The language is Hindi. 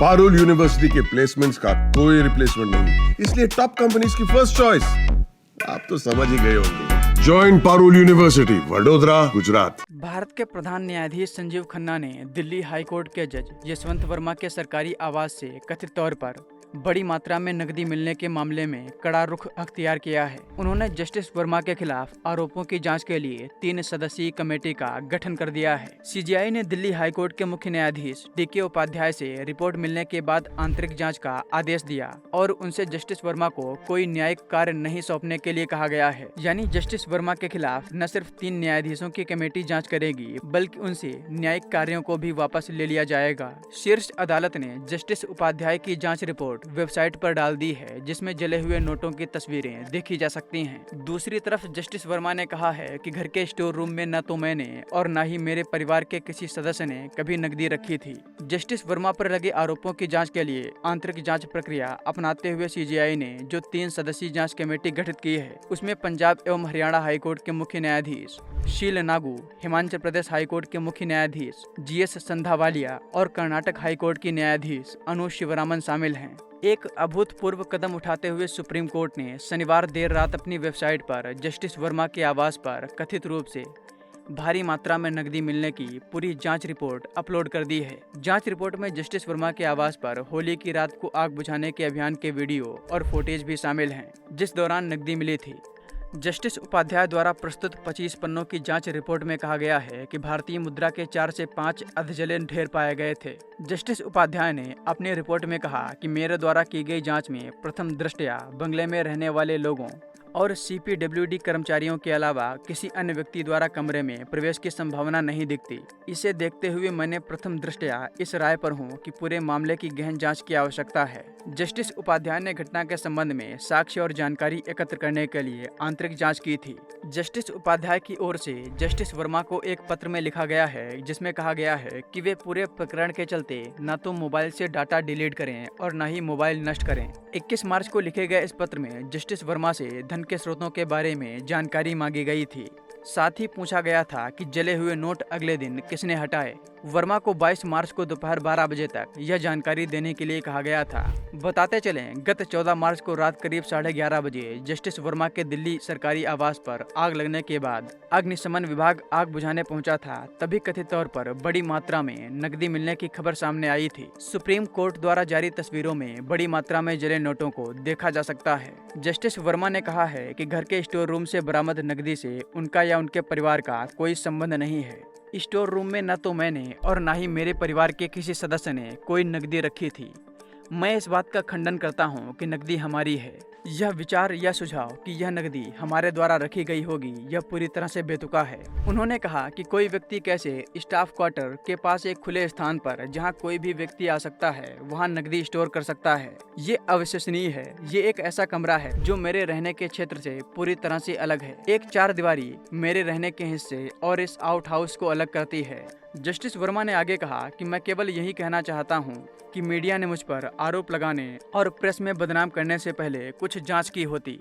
पारुल यूनिवर्सिटी के प्लेसमेंट्स का कोई रिप्लेसमेंट नहीं, इसलिए टॉप कंपनीज की फर्स्ट चॉइस। आप तो समझ ही गए होंगे। Join Parul university, Vadodara, Gujarat. भारत के प्रधान न्यायाधीश संजीव खन्ना ने दिल्ली हाई कोर्ट के जज यशवंत वर्मा के सरकारी आवास से कथित तौर पर बड़ी मात्रा में नकदी मिलने के मामले में कड़ा रुख अख्तियार किया है। उन्होंने जस्टिस वर्मा के खिलाफ आरोपों की जांच के लिए 3 सदस्यीय कमेटी का गठन कर दिया है। सीजीआई ने दिल्ली हाई कोर्ट के मुख्य न्यायाधीश DK उपाध्याय से रिपोर्ट मिलने के बाद आंतरिक जांच का आदेश दिया और उनसे जस्टिस वर्मा को कोई न्यायिक कार्य नहीं सौंपने के लिए कहा गया है। यानी जस्टिस वर्मा के खिलाफ न सिर्फ 3 न्यायाधीशों की कमेटी जाँच करेगी, बल्कि उनसे न्यायिक कार्यों को भी वापस ले लिया जाएगा। शीर्ष अदालत ने जस्टिस उपाध्याय की जाँच रिपोर्ट वेबसाइट पर डाल दी है, जिसमें जले हुए नोटों की तस्वीरें देखी जा सकती हैं। दूसरी तरफ जस्टिस वर्मा ने कहा है कि घर के स्टोर रूम में न तो मैंने और न ही मेरे परिवार के किसी सदस्य ने कभी नकदी रखी थी। जस्टिस वर्मा पर लगे आरोपों की जांच के लिए आंतरिक जांच प्रक्रिया अपनाते हुए सीजीआई ने जो 3 सदस्यीय जांच कमेटी गठित की है, उसमें पंजाब एवं हरियाणा हाईकोर्ट के मुख्य न्यायाधीश शील नागू, हिमाचल प्रदेश हाईकोर्ट के मुख्य न्यायाधीश GS संधावालिया और कर्नाटक हाईकोर्ट की न्यायाधीश अनु शिवरामन शामिल हैं। एक अभूतपूर्व कदम उठाते हुए सुप्रीम कोर्ट ने शनिवार देर रात अपनी वेबसाइट पर जस्टिस वर्मा के आवास पर कथित रूप से भारी मात्रा में नकदी मिलने की पूरी जांच रिपोर्ट अपलोड कर दी है। जांच रिपोर्ट में जस्टिस वर्मा के आवास पर होली की रात को आग बुझाने के अभियान के वीडियो और फुटेज भी शामिल हैं, जिस दौरान नकदी मिली थी। जस्टिस उपाध्याय द्वारा प्रस्तुत 25 पन्नों की जांच रिपोर्ट में कहा गया है कि भारतीय मुद्रा के 4 से 5 अधजले ढेर पाए गए थे। जस्टिस उपाध्याय ने अपनी रिपोर्ट में कहा कि मेरे द्वारा की गई जांच में प्रथम दृष्टया बंगले में रहने वाले लोगों और CPWD कर्मचारियों के अलावा किसी अन्य व्यक्ति द्वारा कमरे में प्रवेश की संभावना नहीं दिखती। इसे देखते हुए मैंने प्रथम दृष्टया इस राय पर हूं कि पूरे मामले की गहन जांच की आवश्यकता है। जस्टिस उपाध्याय ने घटना के संबंध में साक्ष्य और जानकारी एकत्र करने के लिए आंतरिक जांच की थी। जस्टिस उपाध्याय की ओर से जस्टिस वर्मा को एक पत्र में लिखा गया है, जिसमें कहा गया है कि वे पूरे प्रकरण के चलते न तो मोबाइल से डाटा डिलीट करें और न ही मोबाइल नष्ट करें। 21 मार्च को लिखे गए इस पत्र में जस्टिस वर्मा से धन के स्रोतों के बारे में जानकारी मांगी गई थी। साथ ही पूछा गया था कि जले हुए नोट अगले दिन किसने हटाए। वर्मा को 22 मार्च को दोपहर 12 बजे तक यह जानकारी देने के लिए कहा गया था। बताते चलें, गत 14 मार्च को रात करीब 11:30 बजे जस्टिस वर्मा के दिल्ली सरकारी आवास पर आग लगने के बाद अग्निशमन विभाग आग बुझाने पहुंचा था। तभी कथित तौर पर बड़ी मात्रा में नकदी मिलने की खबर सामने आई थी। सुप्रीम कोर्ट द्वारा जारी तस्वीरों में बड़ी मात्रा में जले नोटों को देखा जा सकता है। जस्टिस वर्मा ने कहा है कि घर के स्टोर रूम से बरामद नकदी से उनका या उनके परिवार का कोई संबंध नहीं है। स्टोर रूम में न तो मैंने और न ही मेरे परिवार के किसी सदस्य ने कोई नकदी रखी थी। मैं इस बात का खंडन करता हूं कि नकदी हमारी है। यह विचार या सुझाव कि यह नकदी हमारे द्वारा रखी गई होगी, यह पूरी तरह से बेतुका है। उन्होंने कहा कि कोई व्यक्ति कैसे स्टाफ क्वार्टर के पास एक खुले स्थान पर जहां कोई भी व्यक्ति आ सकता है, वहां नकदी स्टोर कर सकता है। ये अविश्वसनीय है। ये एक ऐसा कमरा है जो मेरे रहने के क्षेत्र से पूरी तरह से अलग है। एक 4 दीवारी मेरे रहने के हिस्से और इस आउट हाउस को अलग करती है। जस्टिस वर्मा ने आगे कहा कि मैं केवल यही कहना चाहता हूं कि मीडिया ने मुझ पर आरोप लगाने और प्रेस में बदनाम करने से पहले कुछ जांच की होती।